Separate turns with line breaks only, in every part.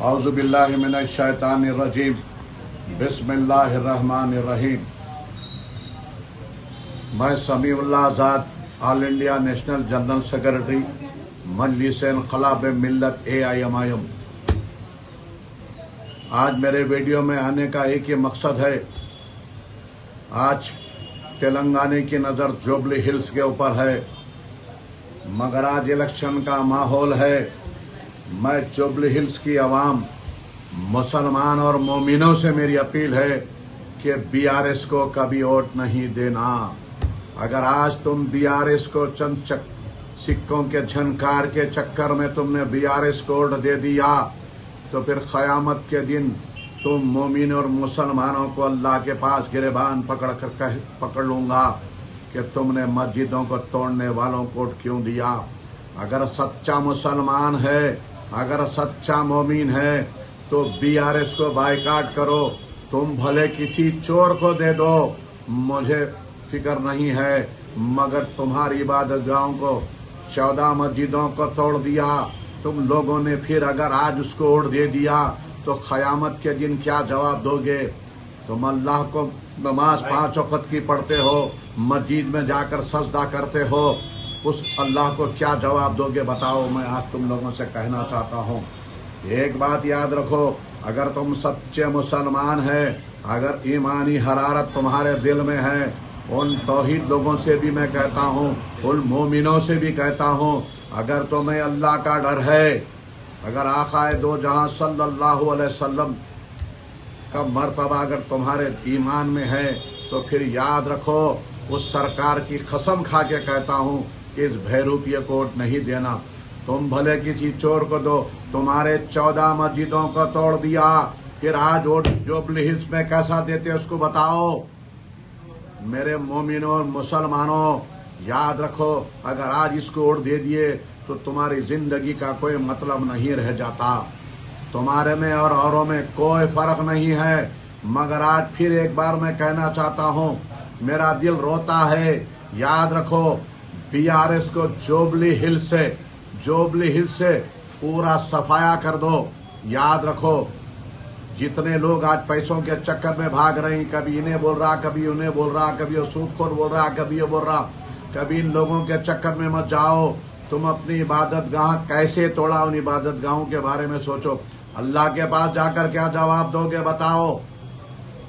औज़ुबिल्लाहि मिनश्शैतानिर्रजीम बिस्मिल्लाहिर्रहमानिर्रहीम। मैं Samiullah Azad all India national general secretary Majlis-e-Inquilab Millat AIMIM। आज मेरे वीडियो में आने का एक ही मकसद है। आज तेलंगाना की नज़र जुबली हिल्स के ऊपर है, मगर आज इलेक्शन का माहौल है। मैं जुबली हिल्स की आवाम, मुसलमान और मोमिनों से मेरी अपील है कि BRS को कभी वोट नहीं देना। अगर आज तुम BRS को चंद सिक्कों के झनकार के चक्कर में तुमने BRS को वोट दे दिया तो फिर क़यामत के दिन तुम मोमिन और मुसलमानों को अल्लाह के पास गिरबान पकड़ लूँगा कि तुमने मस्जिदों को तोड़ने वालों को वोट क्यों दिया। अगर सच्चा मुसलमान है, अगर सच्चा मोमिन है तो BRS को बायकाट करो। तुम भले किसी चोर को दे दो, मुझे फिक्र नहीं है, मगर तुम्हारी इबादत गाहों को 14 मस्जिदों को तोड़ दिया तुम लोगों ने। फिर अगर आज उसको वोट दे दिया तो क़यामत के दिन क्या जवाब दोगे। तुम अल्लाह को नमाज 5 वक़्त की पढ़ते हो, मस्जिद में जाकर सजदा करते हो, उस अल्लाह को क्या जवाब दोगे बताओ। मैं आज तुम लोगों से कहना चाहता हूँ, एक बात याद रखो, अगर तुम सच्चे मुसलमान हैं, अगर ईमानी हरारत तुम्हारे दिल में है, उन तौहीद लोगों से भी मैं कहता हूँ, उन मोमिनों से भी कहता हूँ, अगर तुम्हें अल्लाह का डर है, अगर आक़ाए दो जहां सल्लल्लाहु अलैहि वसल्लम का मर्तबा अगर तुम्हारे ईमान में है तो फिर याद रखो, उस सरकार की कसम खा के कहता हूँ कि इस भैरूपिये को वोट नहीं देना। तुम भले किसी चोर को दो, तुम्हारे 14 मस्जिदों को तोड़ दिया, फिर आज वोट जुबली हिल्स में कैसा देते उसको बताओ। मेरे मोमिनों और मुसलमानों, याद रखो, अगर आज इसको वोट दे दिए तो तुम्हारी जिंदगी का कोई मतलब नहीं रह जाता। तुम्हारे में और औरों में कोई फर्क नहीं है। मगर आज फिर एक बार मैं कहना चाहता हूँ, मेरा दिल रोता है। याद रखो, BRS को जुबली हिल्स से पूरा सफाया कर दो। याद रखो, जितने लोग आज पैसों के चक्कर में भाग रहे हैं, कभी इन्हें बोल रहा, कभी उन्हें बोल रहा, कभी वो सूदखोर बोल रहा, कभी ये बोल रहा, कभी इन लोगों के चक्कर में मत जाओ। तुम अपनी इबादत गाह कैसे तोड़ा, उन इबादत गाहों के बारे में सोचो। अल्लाह के पास जाकर क्या जवाब दोगे बताओ।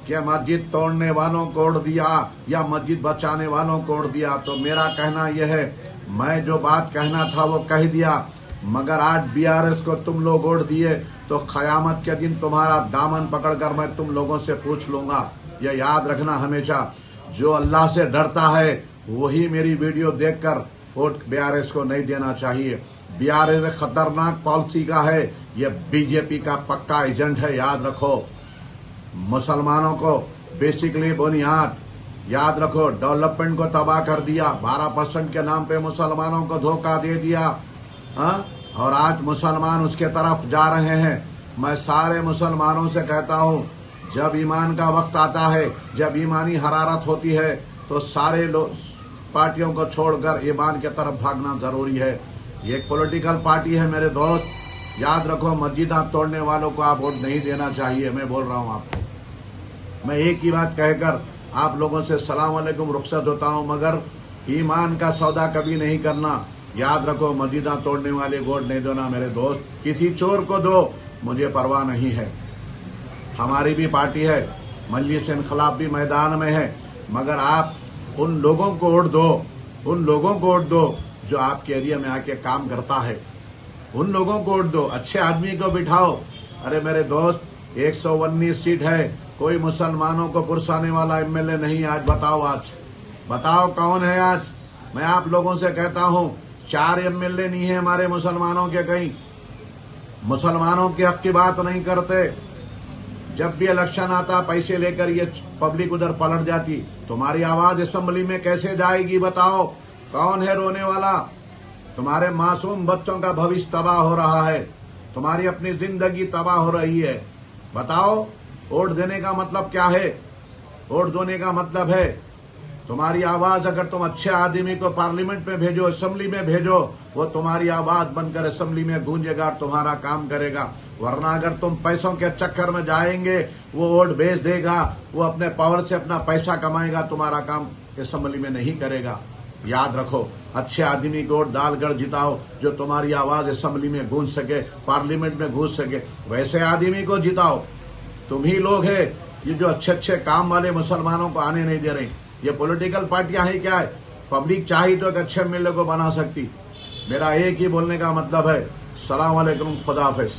क्या मस्जिद तोड़ने वालों को वोट दिया या मस्जिद बचाने वालों को वोट दिया। तो मेरा कहना यह है, मैं जो बात कहना था वो कह दिया, मगर आज BRS को तुम लोग वोट दिए तो क़यामत के दिन तुम्हारा दामन पकड़कर मैं तुम लोगों से पूछ लूंगा। यह याद रखना हमेशा, जो अल्लाह से डरता है वही मेरी वीडियो देखकर वोट BRS को नहीं देना चाहिए। BRS खतरनाक पॉलिसी का है, यह BJP का पक्का एजेंट है। याद रखो, मुसलमानों को बेसिकली बुनियाद, याद रखो, डेवलपमेंट को तबाह कर दिया। 12% के नाम पे मुसलमानों को धोखा दे दिया, हाँ? और आज मुसलमान उसके तरफ जा रहे हैं। मैं सारे मुसलमानों से कहता हूँ, जब ईमान का वक्त आता है, जब ईमानी हरारत होती है तो सारे लोग पार्टियों को छोड़कर ईमान की तरफ भागना जरूरी है। ये एक पॉलिटिकल पार्टी है मेरे दोस्त। याद रखो, मस्जिदां तोड़ने वालों को आप वोट नहीं देना चाहिए। मैं बोल रहा हूँ आपको। मैं एक ही बात कहकर आप लोगों से सलाम वालेकुम रुखसत होता हूँ, मगर ईमान का सौदा कभी नहीं करना। याद रखो, मस्जिदां तोड़ने वाले वोट नहीं देना मेरे दोस्त। किसी चोर को दो, मुझे परवाह नहीं है। हमारी भी पार्टी है, मजलिस-ए-इन्क़िलाब भी मैदान में है, मगर आप उन लोगों को वोट दो, उन लोगों को वोट दो जो आपके एरिया में आके काम करता है। उन लोगों को वोट दो, अच्छे आदमी को बिठाओ। अरे मेरे दोस्त, 119 सीट है, कोई मुसलमानों को पुरसाने वाला MLA नहीं। आज बताओ कौन है आज। मैं आप लोगों से कहता हूँ, 4 MLA नहीं है हमारे मुसलमानों के। कहीं मुसलमानों के हक की बात नहीं करते। जब भी इलेक्शन आता, पैसे लेकर ये पब्लिक उधर पलट जाती। तुम्हारी आवाज असेंबली में कैसे जाएगी बताओ। कौन है रोने वाला। तुम्हारे मासूम बच्चों का भविष्य तबाह हो रहा है, तुम्हारी अपनी जिंदगी तबाह हो रही है। बताओ, वोट देने का मतलब क्या है। वोट देने का मतलब है तुम्हारी आवाज, अगर तुम अच्छे आदमी को पार्लियामेंट में भेजो, असेंबली में भेजो, वो तुम्हारी आवाज बनकर असेंबली में गूंजेगा और तुम्हारा काम करेगा। वरना अगर तुम पैसों के चक्कर में जाएंगे, वो वोट बेच देगा, वो अपने पावर से अपना पैसा कमाएगा, तुम्हारा काम असेंबली में नहीं करेगा। याद रखो, अच्छे आदमी को वोट डालकर जिताओ जो तुम्हारी आवाज असेंबली में गूंज सके, पार्लियामेंट में गूंज सके, वैसे आदमी को जिताओ। तुम ही लोग हैं ये जो अच्छे अच्छे काम वाले मुसलमानों को आने नहीं दे रहे। ये पॉलिटिकल पार्टियां हैं क्या है? पब्लिक चाहे तो एक अच्छे एमएलए को बना सकती। मेरा एक ही बोलने का मतलब है, सलाम अलैकुम, खुदा हाफिज।